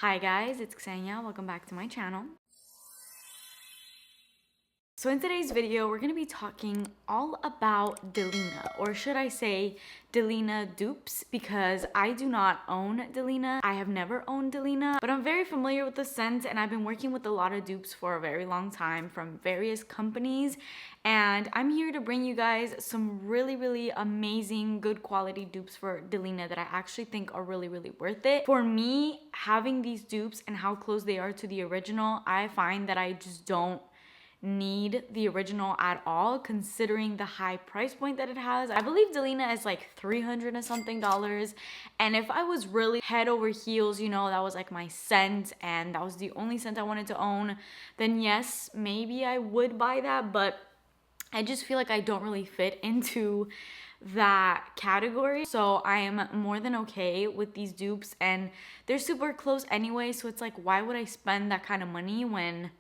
Hi guys, it's Ksenia. Welcome back to my channel. So in today's video, we're going to be talking all about Delina, or should I say Delina Dupes, because I do not own Delina. I have never owned Delina, but I'm very familiar with the scent and I've been working with a lot of dupes for a very long time from various companies. And I'm here to bring you guys some really amazing, good quality dupes for Delina that I actually think are really worth it. For me, having these dupes and how close they are to the original, I find that I just don't need the original at all, considering the high price point that it has. I believe Delina is like $300 and something, and if I was really head over heels, you know, that was like my scent and that was the only scent I wanted to own, then yes, maybe I would buy that. But I just feel like I don't really fit into that category, so I am more than okay with these dupes, and they're super close anyway, so it's like, why would I spend that kind of money when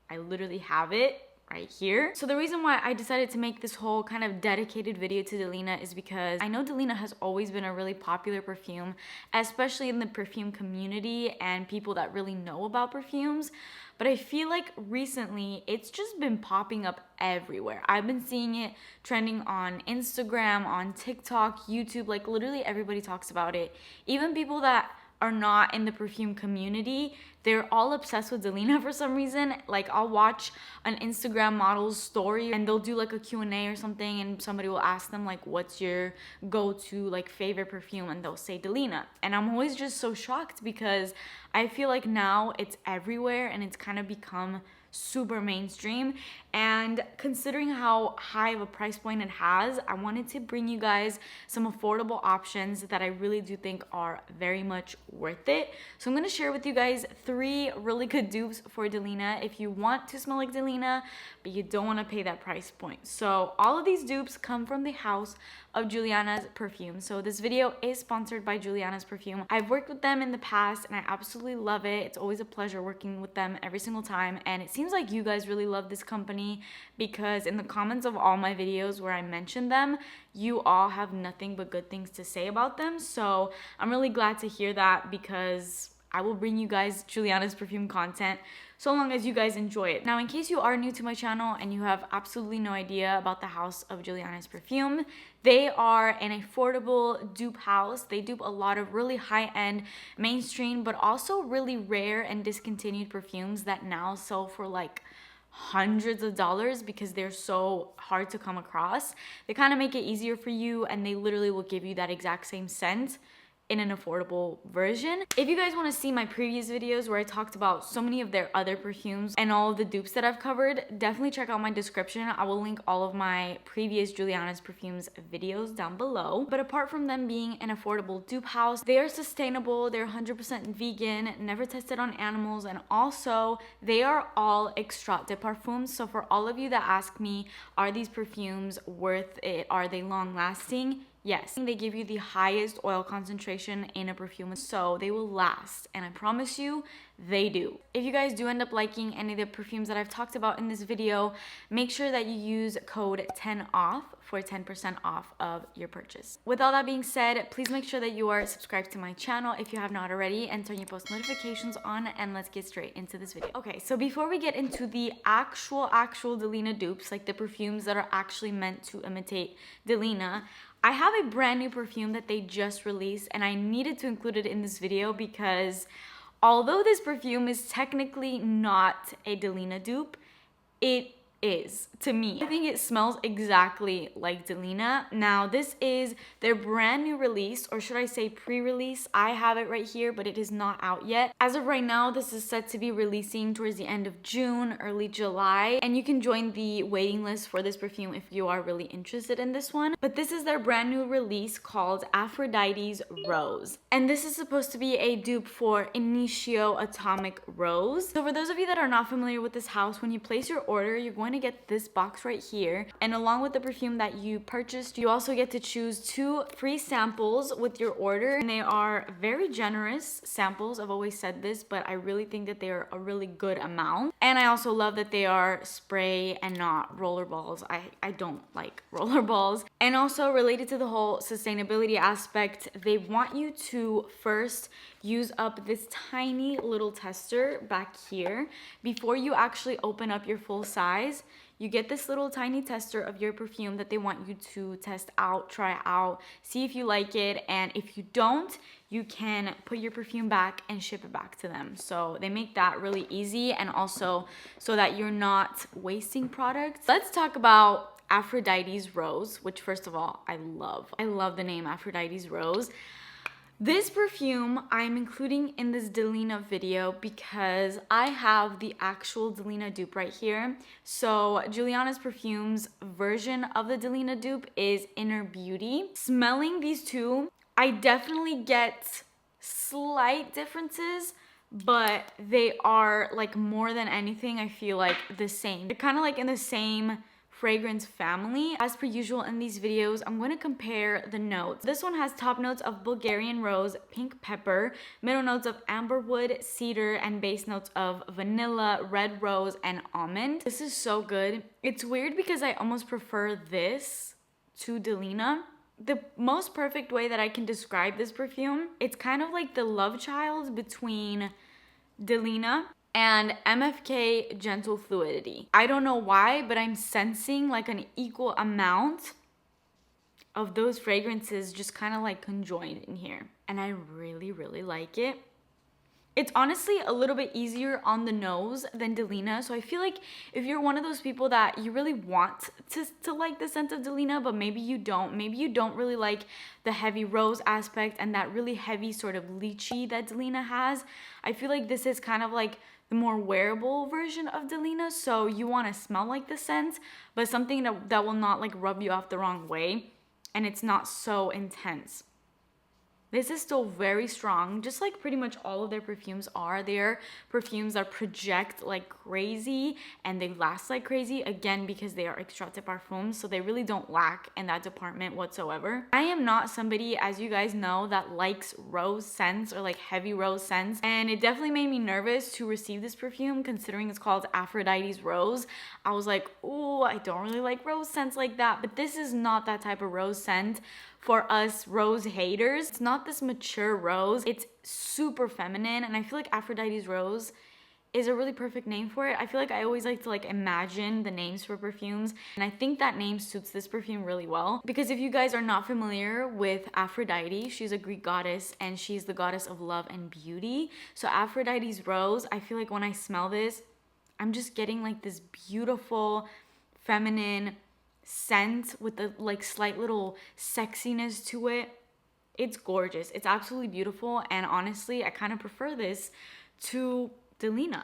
I literally have it right here? So the reason why I decided to make this whole kind of dedicated video to Delina is because I know Delina has always been a really popular perfume, especially in the perfume community and people that really know about perfumes. But I feel like recently it's just been popping up everywhere. I've been seeing it trending on Instagram, on TikTok, YouTube, like literally everybody talks about it. Even people that are not in the perfume community, they're all obsessed with Delina for some reason. Like, I'll watch an Instagram model's story and they'll do like a Q&A or something, and somebody will ask them like, what's your go-to like favorite perfume, and they'll say Delina. And I'm always just so shocked because I feel like now it's everywhere and it's kind of become super mainstream. And considering how high of a price point it has, I wanted to bring you guys some affordable options that I really do think are very much worth it. So I'm going to share with you guys 3 really good dupes for Delina if you want to smell like Delina but you don't want to pay that price point. So all of these dupes come from the house of Julianna'S Perfume. So this video is sponsored by Julianna'S Perfume. I've worked with them in the past and I absolutely love it. It's always a pleasure working with them every single time, and it seems like you guys really love this company because in the comments of all my videos where I mention them, you all have nothing but good things to say about them. So I'm really glad to hear that, because I will bring you guys Julianna'S Perfume content so long as you guys enjoy it. Now, in case you are new to my channel and you have absolutely no idea about the house of Julianna'S Perfume, they are an affordable dupe house. They dupe a lot of really high-end, mainstream, but also really rare and discontinued perfumes that now sell for like hundreds of dollars because they're so hard to come across. They kind of make it easier for you, and they literally will give you that exact same scent in an affordable version. If you guys want to see my previous videos where I talked about so many of their other perfumes and all of the dupes that I've covered, definitely check out my description. I will link all of my previous Julianna'S Perfumes videos down below. But apart from them being an affordable dupe house, they are sustainable, they're 100% vegan, never tested on animals, and also they are all extrait de parfum. So for all of you that ask me, are these perfumes worth it? Are they long lasting? Yes, they give you the highest oil concentration in a perfume, so they will last, and I promise you, they do. If you guys do end up liking any of the perfumes that I've talked about in this video, make sure that you use code 10OFF for 10% off of your purchase. With all that being said, please make sure that you are subscribed to my channel if you have not already, and turn your post notifications on, and let's get straight into this video. Okay, so before we get into the actual Delina dupes, like the perfumes that are actually meant to imitate Delina, I have a brand new perfume that they just released, and I needed to include it in this video because although this perfume is technically not a Delina dupe, it is to me. I think it smells exactly like Delina. Now, this is their brand new release, or should I say pre-release. I have it right here, but it is not out yet. As of right now, this is set to be releasing towards the end of June, early July, and you can join the waiting list for this perfume if you are really interested in this one. But this is their brand new release called Aphrodite's Rose, and this is supposed to be a dupe for Initio Atomic Rose. So for those of you that are not familiar with this house, when you place your order, you're going to get this box right here, and along with the perfume that you purchased, you also get to choose 2 free samples with your order, and they are very generous samples. I've always said this, but I really think that they are a really good amount, and I also love that they are spray and not roller balls. I don't like roller balls. And also, related to the whole sustainability aspect, they want you to first use up this tiny little tester back here. Before you actually open up your full size, you get this little tiny tester of your perfume that they want you to test out, try out, see if you like it. And if you don't, you can put your perfume back and ship it back to them. So they make that really easy, and also so that you're not wasting products. Let's talk about Aphrodite's Rose, which first of all, I love. I love the name Aphrodite's Rose. This perfume I'm including in this Delina video because I have the actual Delina dupe right here. So Julianna'S Perfume's version of the Delina dupe is Inner Beauty. Smelling these two, I definitely get slight differences, but they are like more than anything, I feel like the same. They're kind of like in the same fragrance family. As per usual in these videos, I'm going to compare the notes. This one has top notes of Bulgarian rose, pink pepper, middle notes of amberwood, cedar, and base notes of vanilla, red rose, and almond. This is so good. It's weird because I almost prefer this to Delina. The most perfect way that I can describe this perfume, it's kind of like the love child between Delina and MFK Gentle Fluidity. I don't know why, but I'm sensing like an equal amount of those fragrances just kind of like conjoined in here. And I really, really like it. It's honestly a little bit easier on the nose than Delina. So I feel like if you're one of those people that you really want to like the scent of Delina, but maybe you don't really like the heavy rose aspect and that really heavy sort of lychee that Delina has, I feel like this is kind of like the more wearable version of Delina. So you want to smell like the scent, but something that will not like rub you off the wrong way, and it's not so intense. This is still very strong, just like pretty much all of their perfumes are. Their perfumes that project like crazy and they last like crazy, again, because they are extraits de parfum, so they really don't lack in that department whatsoever. I am not somebody, as you guys know, that likes rose scents or like heavy rose scents, and it definitely made me nervous to receive this perfume considering it's called Aphrodite's Rose. I was like, oh, I don't really like rose scents like that, but this is not that type of rose scent. For us rose haters, it's not this mature rose. It's super feminine, and I feel like Aphrodite's Rose is a really perfect name for it. I feel like I always like to like imagine the names for perfumes, and I think that name suits this perfume really well. Because if you guys are not familiar with Aphrodite, she's a Greek goddess and she's the goddess of love and beauty. So Aphrodite's Rose, I feel like when I smell this, I'm just getting like this beautiful feminine scent with the like slight little sexiness to it. It's gorgeous. It's absolutely beautiful, and honestly, I kind of prefer this to Delina.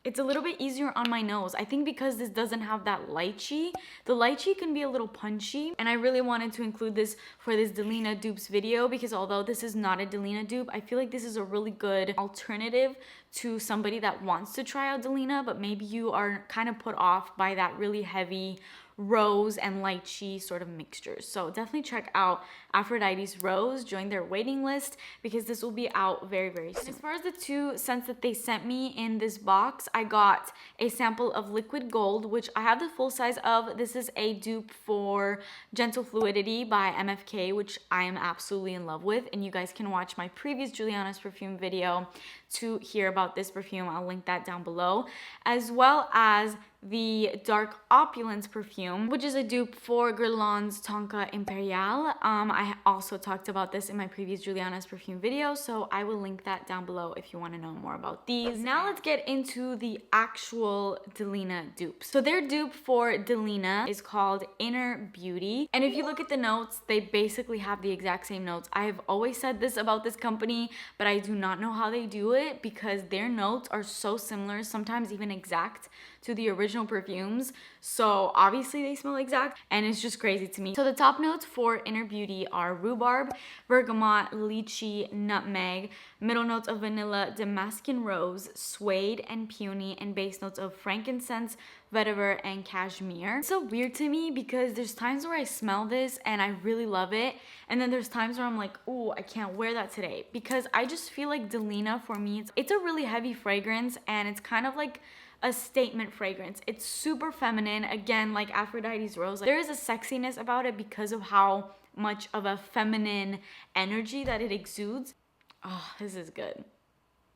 It's a little bit easier on my nose. I think because this doesn't have that lychee. The lychee can be a little punchy, and I really wanted to include this for this Delina dupes video because although this is not a Delina dupe, I feel like this is a really good alternative to somebody that wants to try out Delina, but maybe you are kind of put off by that really heavy rose and lychee sort of mixtures. So definitely check out Aphrodite's Rose, join their waiting list because this will be out very, very soon. As far as the two scents that they sent me in this box, I got a sample of Liquid Gold, which I have the full size of. This is a dupe for Gentle Fluidity by MFK, which I am absolutely in love with, and you guys can watch my previous Julianna'S Perfume video to hear about this perfume. I'll link that down below, as well as the Dark Opulence perfume, which is a dupe for Guerlain's Tonka Imperial. I also talked about this in my previous Julianna'S Perfume video, so I will link that down below if you want to know more about these. Now let's get into the actual Delina dupes. So their dupe for Delina is called Inner Beauty, and if you look at the notes, they basically have the exact same notes. I have always said this about this company, but I do not know how they do it because their notes are so similar, sometimes even exact, to the original perfumes. So obviously they smell exact, and it's just crazy to me. So the top notes for Inner Beauty are rhubarb, bergamot, lychee, nutmeg, middle notes of vanilla, Damascus rose, suede, and peony, and base notes of frankincense, vetiver, and cashmere. It's so weird to me because there's times where I smell this and I really love it, and then there's times where I'm like, oh, I can't wear that today, because I just feel like Delina, for me, it's a really heavy fragrance, and it's kind of like a statement fragrance. It's super feminine, again, like Aphrodite's Rose. There is a sexiness about it because of how much of a feminine energy that it exudes. Oh, this is good.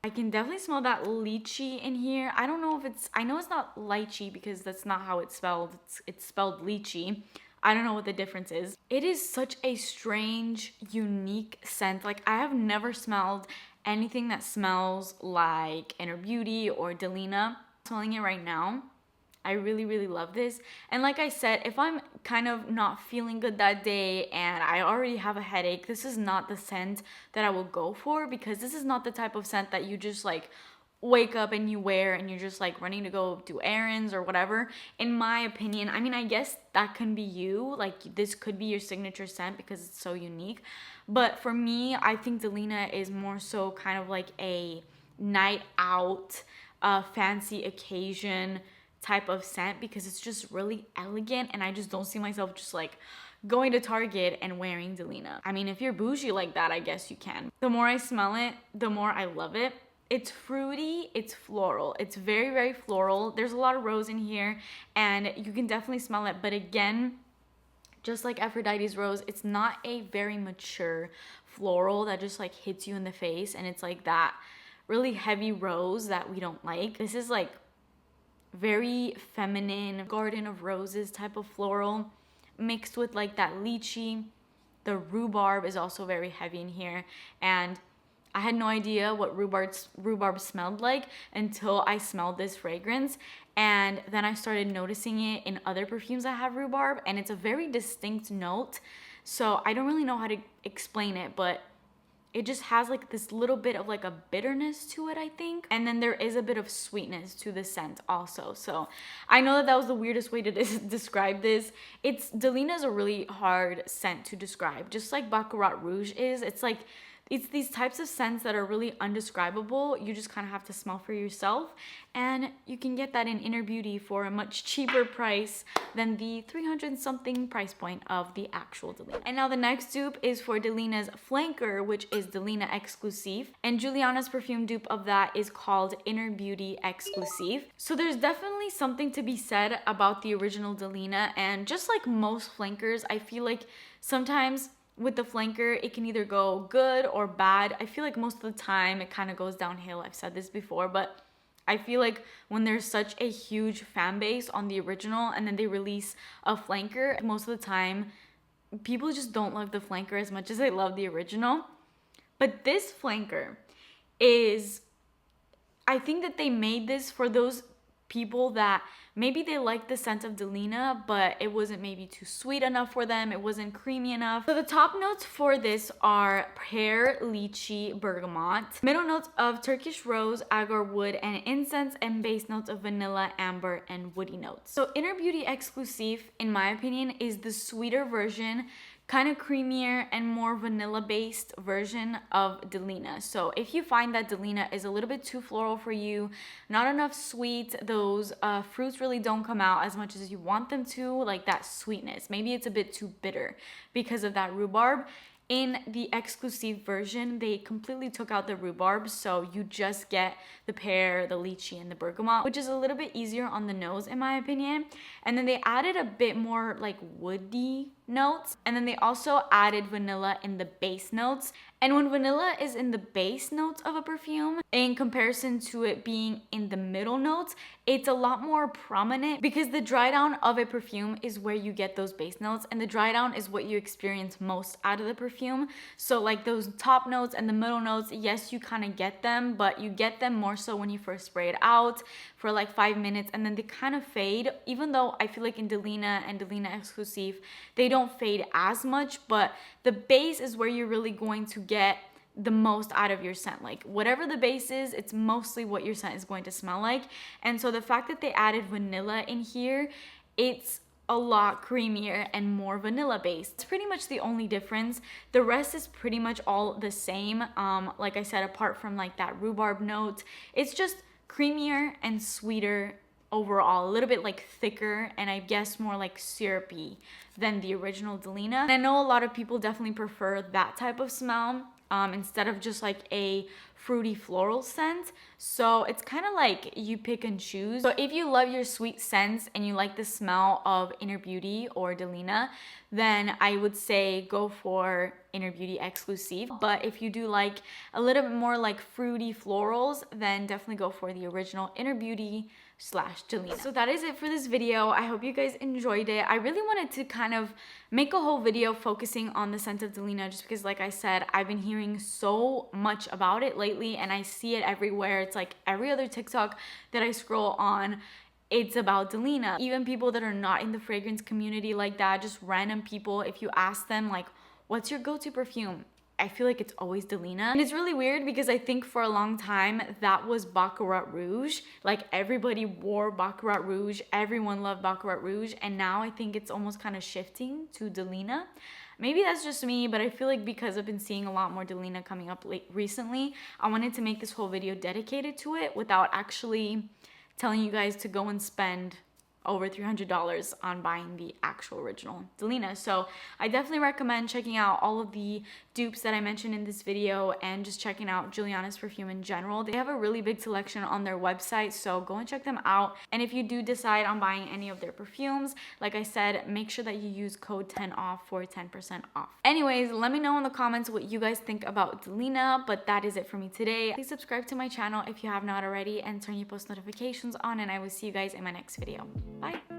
I can definitely smell that lychee in here. I don't know if it's, I know it's not lychee because that's not how it's spelled. It's spelled lychee. I don't know what the difference is. It is such a strange, unique scent. Like, I have never smelled anything that smells like Inner Beauty or Delina. I'm smelling it right now. I really, really love this. And like I said, if I'm kind of not feeling good that day and I already have a headache, this is not the scent that I will go for, because this is not the type of scent that you just like wake up and you wear and you're just like running to go do errands or whatever. In my opinion, I mean, I guess that can be you. Like, this could be your signature scent because it's so unique. But for me, I think Delina is more so kind of like a night out, fancy occasion type of scent, because it's just really elegant, and I just don't see myself just like going to Target and wearing Delina. I mean, if you're bougie like that, I guess you can. The more I smell it, the more I love it. It's fruity, it's floral. It's very, very floral. There's a lot of rose in here and you can definitely smell it. But again, just like Aphrodite's rose, it's not a very mature floral that just like hits you in the face, and it's like that really heavy rose that we don't like. This is like very feminine, garden of roses type of floral mixed with like that lychee. The rhubarb is also very heavy in here, and I had no idea what rhubarb smelled like until I smelled this fragrance, and then I started noticing it in other perfumes that have rhubarb, and it's a very distinct note. So I don't really know how to explain it, but it just has like this little bit of like a bitterness to it, I think. And then there is a bit of sweetness to the scent also. So I know that was the weirdest way to describe this. Delina is a really hard scent to describe, just like Baccarat Rouge is. It's these types of scents that are really undescribable. You just kind of have to smell for yourself. And you can get that in Inner Beauty for a much cheaper price than the 300 something price point of the actual Delina. And now the next dupe is for Delina's Flanker, which is Delina Exclusive. And Julianna'S Perfume dupe of that is called Inner Beauty Exclusive. So there's definitely something to be said about the original Delina. And just like most flankers, I feel like sometimes with the flanker, it can either go good or bad. I feel like most of the time it kind of goes downhill. I've said this before, but I feel like when there's such a huge fan base on the original and then they release a flanker, most of the time people just don't love the flanker as much as they love the original. But this flanker is, I think that they made this for those people that maybe they like the scent of Delina, but it wasn't maybe too sweet enough for them. It wasn't creamy enough. So the top notes for this are pear, lychee, bergamot. Middle notes of Turkish rose, agar wood, and incense, and base notes of vanilla, amber, and woody notes. So Inner Beauty Exclusive, in my opinion, is the sweeter version, kind of creamier and more vanilla based version of Delina. So if you find that Delina is a little bit too floral for you, not enough sweet, those fruits really don't come out as much as you want them to, like that sweetness. Maybe it's a bit too bitter because of that rhubarb. In the exclusive version, they completely took out the rhubarb, so you just get the pear, the lychee, and the bergamot, which is a little bit easier on the nose in my opinion. And then they added a bit more like woody notes, and then they also added vanilla in the base notes. And when vanilla is in the base notes of a perfume, in comparison to it being in the middle notes, it's a lot more prominent, because the dry down of a perfume is where you get those base notes, and the dry down is what you experience most out of the perfume. So like those top notes and the middle notes, yes, you kind of get them, but you get them more so when you first spray it out for like 5 minutes, and then they kind of fade. Even though I feel like in Delina and Delina Exclusive, they don't fade as much, but the base is where you're really going to get the most out of your scent. Like whatever the base is, it's mostly what your scent is going to smell like. And so the fact that they added vanilla in here, it's a lot creamier and more vanilla based. It's pretty much the only difference. The rest is pretty much all the same. Like I said, apart from like that rhubarb note, it's just creamier and sweeter overall, a little bit like thicker, and I guess more like syrupy than the original Delina. And I know a lot of people definitely prefer that type of smell instead of just like a fruity floral scent. So it's kind of like you pick and choose. So if you love your sweet scents and you like the smell of Inner Beauty or Delina, then I would say go for Inner Beauty Exclusive. But if you do like a little bit more like fruity florals, then definitely go for the original Inner Beauty / Delina. So that is it for this video. I hope you guys enjoyed it. I really wanted to kind of make a whole video focusing on the scent of Delina, just because like I said, I've been hearing so much about it lately and I see it everywhere. It's like every other TikTok that I scroll on, it's about Delina. Even people that are not in the fragrance community like that, just random people, if you ask them like, what's your go-to perfume? I feel like it's always Delina. And it's really weird because I think for a long time that was Baccarat Rouge. Like everybody wore Baccarat Rouge, everyone loved Baccarat Rouge, and now I think it's almost kind of shifting to Delina. Maybe that's just me, but I feel like because I've been seeing a lot more Delina coming up recently, I wanted to make this whole video dedicated to it without actually telling you guys to go and spend over $300 on buying the actual original Delina. So I definitely recommend checking out all of the dupes that I mentioned in this video and just checking out Julianna'S Perfume in general. They have a really big selection on their website, so go and check them out. And if you do decide on buying any of their perfumes, like I said, make sure that you use code 10OFF for 10% off. Anyways, let me know in the comments what you guys think about Delina, but that is it for me today. Please subscribe to my channel if you have not already and turn your post notifications on, and I will see you guys in my next video. Bye.